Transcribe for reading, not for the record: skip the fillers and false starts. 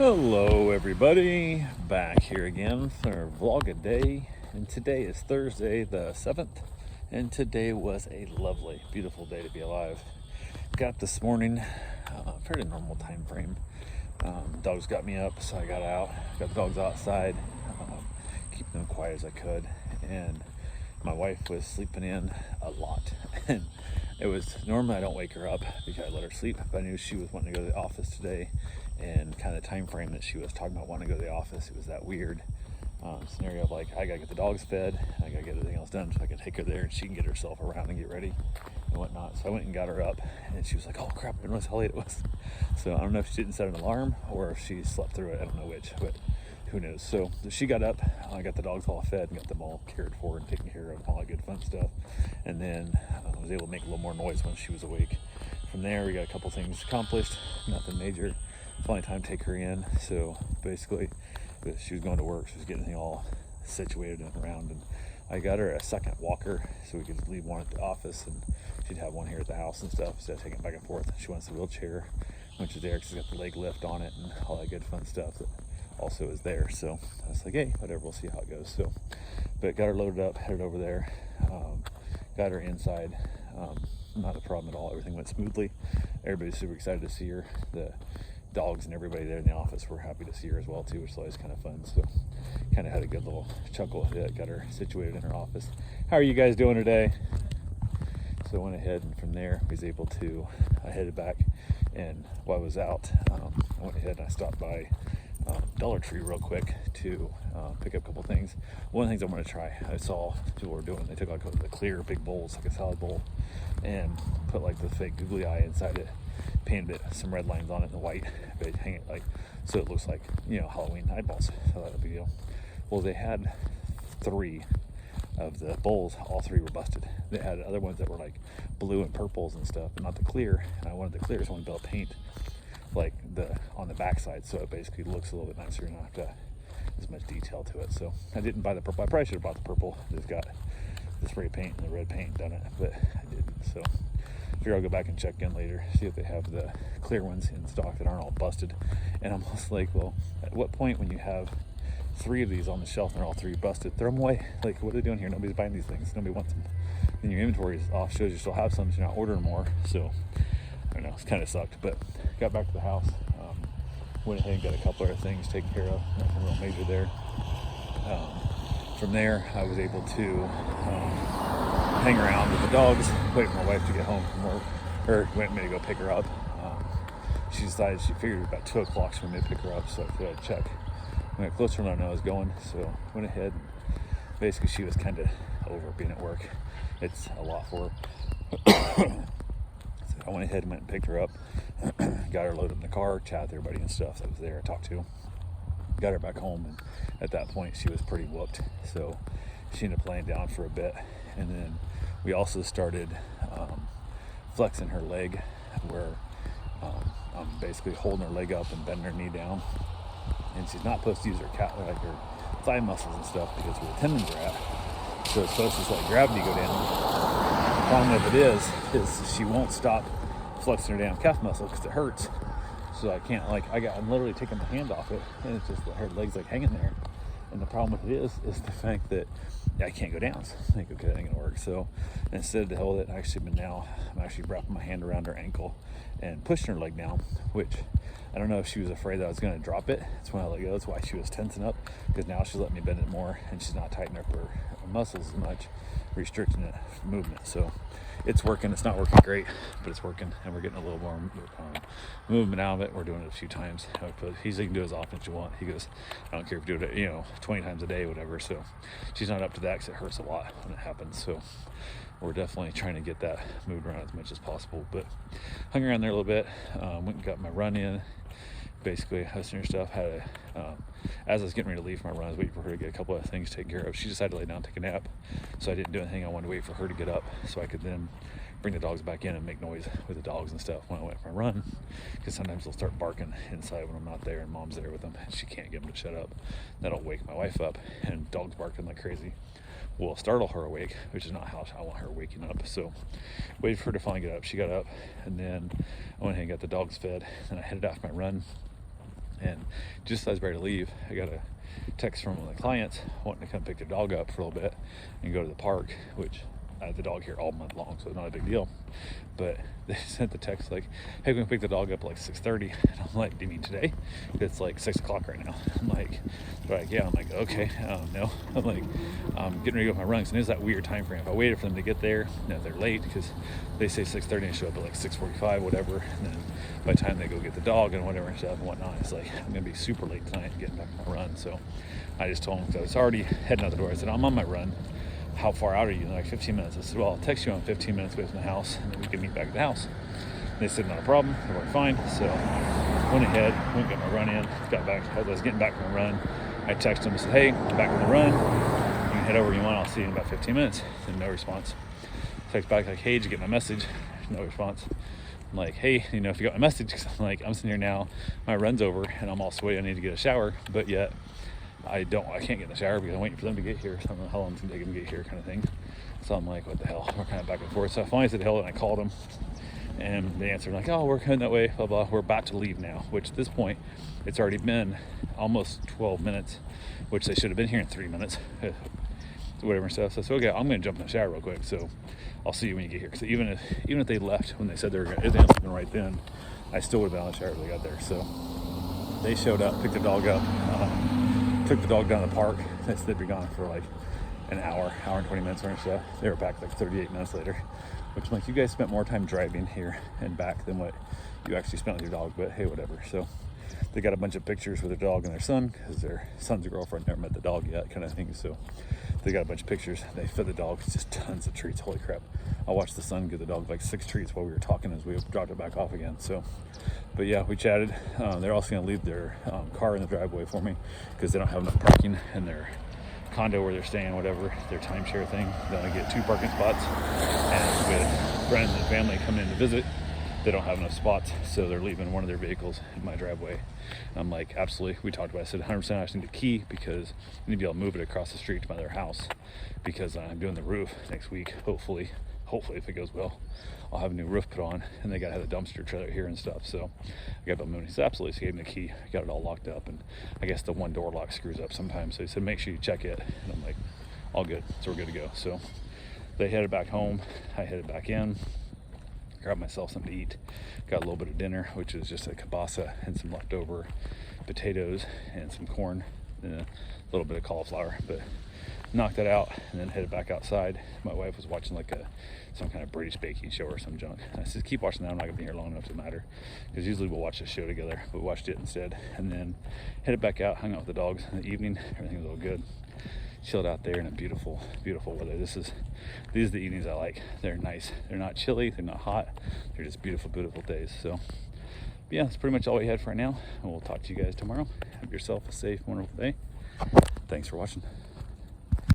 Hello everybody, back here again for vlog a day, and today is Thursday the 7th, and today was a lovely, beautiful day to be alive. Got this morning, fairly normal time frame. Dogs got me up, so I got out, got the dogs outside, keeping them quiet as I could, and my wife was sleeping in a lot, and it was, normally I don't wake her up because I let her sleep, but I knew she was wanting to go to the office today, and kind of the time frame that she was talking about wanting to go to the office, it was that weird scenario of like, I gotta get the dogs fed, I gotta get everything else done so I can take her there and she can get herself around and get ready and whatnot. So I went and got her up, and she was like, oh crap, I didn't realize how late it was. So I don't know if she didn't set an alarm or if she slept through it, I don't know which, but who knows. So she got up, I got the dogs all fed and got them all cared for and taken care of, all that good fun stuff, and then I was able to make a little more noise when she was awake. From there we got a couple things accomplished, nothing major. Finally time to take her in. So basically she was going to work, she was getting all situated and around, and I got her a second walker so we could leave one at the office and she'd have one here at the house and stuff instead of taking it back and forth. She wants the wheelchair, which is there because it's got the leg lift on it and all that good fun stuff that also is there. So I was like, hey, whatever, we'll see how it goes. So but got her loaded up, headed over there, got her inside. Not a problem at all, everything went smoothly. Everybody's super excited to see her. The dogs and everybody there in the office were happy to see her as well too, which is always kind of fun. So kind of had a good little chuckle. Got her situated in her office. How are you guys doing today? So I went ahead, and from there I was able to, I headed back, and while I was out, I went ahead and I stopped by Dollar Tree real quick to pick up a couple things. One of the things I want to try, I saw people were doing, they took like the clear big bowls, like a salad bowl, and put like the fake googly eye inside it, painted it, some red lines on it in white, but hang it like so it looks like, you know, Halloween eyeballs. So that would be a deal. Well, they had 3 of the bowls, all 3 were busted. They had other ones that were like blue and purples and stuff, but not the clear. And I wanted the clear, so I wanted to be able to paint like the on the backside, so it basically looks a little bit nicer and not have to as much detail to it. So I didn't buy the purple. I probably should have bought the purple. Just got the spray paint and the red paint done it, but I didn't. So I figure I'll go back and check in later, see if they have the clear ones in stock that aren't all busted. And I'm almost like, well, at what point when you have 3 of these on the shelf and they're all 3 busted, throw them away. Like, what are they doing here? Nobody's buying these things. Nobody wants them. Then your inventory is off, shows you still have some, so you're not ordering more. So I don't know, it's kind of sucked. But got back to the house, went ahead and got a couple other things taken care of, nothing real major there. From there I was able to hang around with the dogs, wait for my wife to get home from work, or went me to go pick her up. She decided, she figured about 2 o'clock she wanted me to pick her up, so I thought I'd check. When I got closer to where I was going, so went ahead. Basically she was kind of over being at work. It's a lot for her. I went ahead and went and picked her up, got her loaded in the car, chatted with everybody and stuff that was there, I talked to, got her back home, and at that point she was pretty whooped, so she ended up laying down for a bit. And then we also started flexing her leg, where I'm basically holding her leg up and bending her knee down, and she's not supposed to use her like her thigh muscles and stuff because where the tendons are at, so it's supposed to just let gravity go down. The problem with it is she won't stop flexing her damn calf muscle because it hurts. So I can't, like, I'm literally taking my hand off it, and it's just her legs like hanging there. And the problem with it is the fact that I can't go down. So I think, okay, that ain't gonna work. So instead to hold it, I'm actually wrapping my hand around her ankle and pushing her leg down, which I don't know if she was afraid that I was gonna drop it. That's when I let go. That's why she was tensing up, because now she's letting me bend it more and she's not tightening up her muscles as much, restricting it movement. So it's working. It's not working great, but it's working, and we're getting a little more movement out of it. We're doing it a few times. He's like, you can do as often as you want. He goes, I don't care if you do it, 20 times a day, whatever. So she's not up to that because it hurts a lot when it happens. So we're definitely trying to get that moved around as much as possible. But hung around there a little bit. Went and got my run in. Basically, hustling her stuff. As I was getting ready to leave for my run, I was waiting for her to get a couple of things taken care of. She decided to lay down and take a nap, so I didn't do anything. I wanted to wait for her to get up so I could then bring the dogs back in and make noise with the dogs and stuff when I went for my run, because sometimes they'll start barking inside when I'm not there and mom's there with them and she can't get them to shut up. That'll wake my wife up, and dogs barking like crazy will startle her awake, which is not how I want her waking up. So waited for her to finally get up. She got up, and then I went ahead and got the dogs fed, and I headed off my run. And just as I was ready to leave, I got a text from one of the clients wanting to come pick their dog up for a little bit and go to the park, which I have the dog here all month long, so it's not a big deal. But they sent the text like, hey, we can pick the dog up at like 6:30. And I'm like, do you mean today? It's like 6 o'clock right now. I'm like, they're like, yeah. I'm like, okay, no. I'm like, I'm getting ready to go for my run. So there's that weird time frame. If I waited for them to get there, they're late because they say 6:30 and show up at like 6:45, whatever. And then by the time they go get the dog and whatever and stuff and whatnot, it's like, I'm going to be super late tonight getting back on my run. So I just told them, because I was already heading out the door, I said, I'm on my run. How far out are you? And like 15 minutes. I said, well, I'll text you on 15 minutes away from the house, and then we can meet back at the house. And they said, not a problem. They were fine. So went ahead, went and got my run in, got back. As I was getting back from the run, I texted them and said, hey, I'm back from the run. You can head over when you want. I'll see you in about 15 minutes. And no response. Text back like, hey, did you get my message? No response. I'm like, hey, if you got my message, because I'm like, I'm sitting here now, my run's over, and I'm all sweaty. I need to get a shower, but yet I can't get in the shower because I'm waiting for them to get here. So I don't know how long it's gonna take them to get here, kind of thing. So I'm like, what the hell? We're kind of back and forth. So I finally said hello, and I called them, and they answered like, oh, we're heading that way, blah blah. We're about to leave now. Which at this point, it's already been almost 12 minutes, which they should have been here in 3 minutes, whatever and stuff. So I said, okay, I'm gonna jump in the shower real quick. So I'll see you when you get here. Because even if they left when they said they were gonna, if they answered right then, I still would have been on the shower when they got there. So they showed up, picked the dog up. Took the dog down to the park. They'd be gone for like an hour and 20 minutes or so. They were back like 38 minutes later, which I'm like, you guys spent more time driving here and back than what you actually spent with your dog, but hey, whatever. So they got a bunch of pictures with their dog and their son, because their son's girlfriend never met the dog yet, kind of thing. So they got a bunch of pictures. They fed the dog just tons of treats. Holy crap. I watched the son give the dog like 6 treats while we were talking as we dropped it back off again. So, but yeah, we chatted. They're also going to leave their car in the driveway for me because they don't have enough parking in their condo where they're staying, whatever, their timeshare thing. They only get 2 parking spots. And with friends and family coming in to visit, they don't have enough spots, so they're leaving one of their vehicles in my driveway. And I'm like, absolutely. We talked about it. I said 100% I just need a key because I need to be able to move it across the street to my other house because I'm doing the roof next week. Hopefully if it goes well, I'll have a new roof put on, and they gotta have the dumpster trailer here and stuff. So I got about moving. He said, absolutely. So he gave me a key. I got it all locked up, and I guess the one door lock screws up sometimes. So he said, make sure you check it. And I'm like, all good. So we're good to go. So they headed back home. I headed back in. Grabbed myself something to eat. Got a little bit of dinner, which is just a kielbasa and some leftover potatoes and some corn and a little bit of cauliflower. But knocked that out and then headed back outside. My wife was watching like some kind of British baking show or some junk. I said, keep watching that. I'm not gonna be here long enough to matter, because usually we'll watch the show together, but we watched it instead. And then headed back out, hung out with the dogs in the evening. Everything was all good. Chilled out there in a beautiful weather. These are the evenings I like. They're nice. They're not chilly. They're not hot. They're just beautiful days. So yeah, that's pretty much all we had for right now. And we'll talk to you guys tomorrow. Have yourself a safe, wonderful day. Thanks for watching.